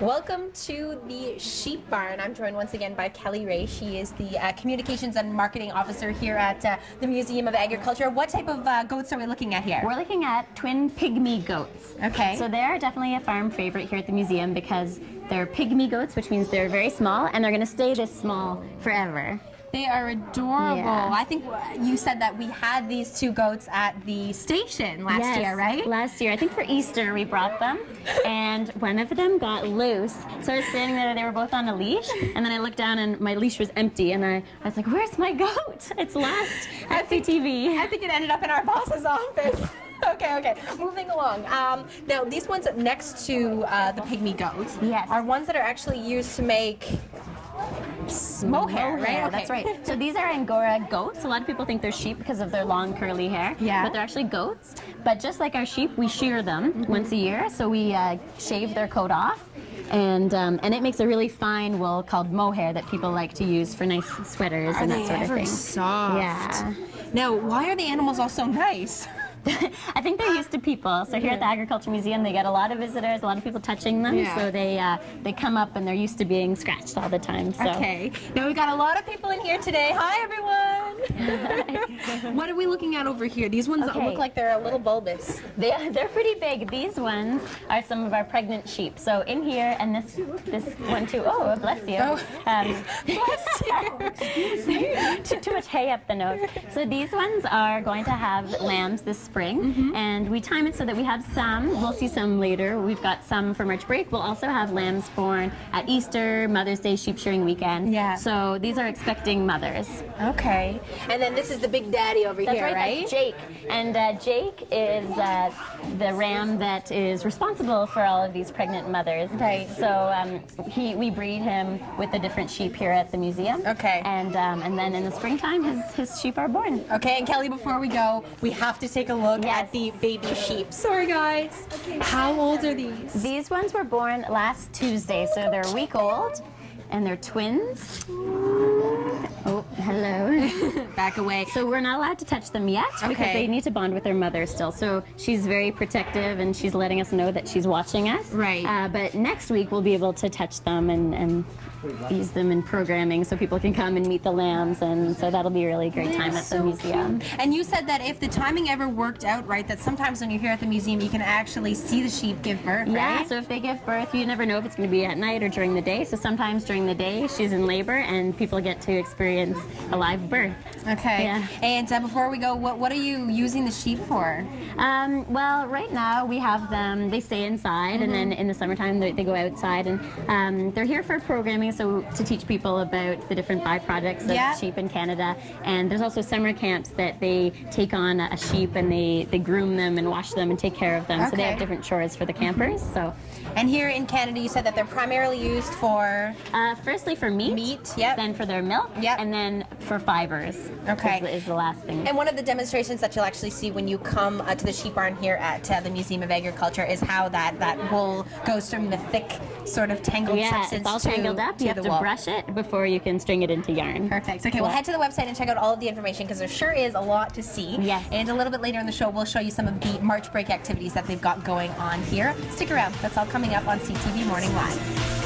Welcome to the Sheep Barn. I'm joined once again by Kelly Ray. She is the Communications and Marketing Officer here at the Museum of Agriculture. What type of goats are we looking at here? We're looking at twin pygmy goats. Okay. So they're definitely a farm favorite here at the museum because they're pygmy goats, which means they're very small, and they're going to stay this small forever. They are adorable. Yeah. I think you said that we had these two goats at the station last year, right? Last year. I think for Easter we brought them, and one of them got loose. So I was standing there, they were both on a leash, and then I looked down and my leash was empty, and I was like, where's my goat? It's lost at CTV. I think it ended up in our boss's office. Okay. Moving along. Now, these ones next to the pygmy goats are ones that are actually used to make mohair, right? Okay. That's right. So these are Angora goats. A lot of people think they're sheep because of their long curly hair. Yeah. But they're actually goats. But just like our sheep, we shear them once a year. So we shave their coat off. And it makes a really fine wool called mohair that people like to use for nice sweaters and that sort of thing. Soft. Yeah. Now, why are the animals all so nice? I think they're used to people. So here at the Agriculture Museum, they get a lot of visitors, a lot of people touching them. Yeah. So they come up and they're used to being scratched all the time. So. Okay. Now we've got a lot of people in here today. Hi, everyone. What are we looking at over here? These ones look like they're a little bulbous. They're pretty big. These ones are some of our pregnant sheep. So in here, and this one too. Oh, bless you. Bless you. Too much hay up the nose. So these ones are going to have lambs this spring, and we time it so that we have some. We'll see some later. We've got some for March break. We'll also have lambs born at Easter, Mother's Day, sheep shearing weekend. Yeah. So these are expecting mothers. Okay. And then this is the big daddy over here, right? That's Jake. And Jake is the ram that is responsible for all of these pregnant mothers. Right. So we breed him with the different sheep here at the museum. Okay. And then in the springtime, his sheep are born. Okay, and Kelly, before we go, we have to take a look at the baby sheep. Sorry, guys. How old are these? These ones were born last Tuesday, so they're a week old, and they're twins. Oh, hello. Back away. So we're not allowed to touch them yet because they need to bond with their mother still. So she's very protective and she's letting us know that she's watching us. Right. But next week we'll be able to touch them and use them in programming so people can come and meet the lambs, and so that'll be a really great time at the museum. And you said that if the timing ever worked out right, that sometimes when you're here at the museum you can actually see the sheep give birth, right? Yeah, so if they give birth, you never know if it's going to be at night or during the day. So sometimes during the day she's in labor and people get to experience a live birth. Okay. Yeah. And before we go, what are you using the sheep for? Well, right now we have them, they stay inside, and then in the summertime they go outside, and they're here for programming, so to teach people about the different byproducts of sheep in Canada. And there's also summer camps that they take on a sheep and they groom them and wash them and take care of them. So they have different chores for the campers. So. And here in Canada, you said that they're primarily used for? Firstly for meat, then for their milk, and then for fibers. Is the last thing. And one of the demonstrations that you'll actually see when you come to the sheep barn here at the Museum of Agriculture is how that wool goes from the thick, sort of tangled substance it's all tangled up. You have to brush it before you can string it into yarn. Perfect. Okay, we'll head to the website and check out all of the information because there sure is a lot to see. Yes. And a little bit later in the show, we'll show you some of the March break activities that they've got going on here. Stick around. That's all coming up on CTV Morning Live.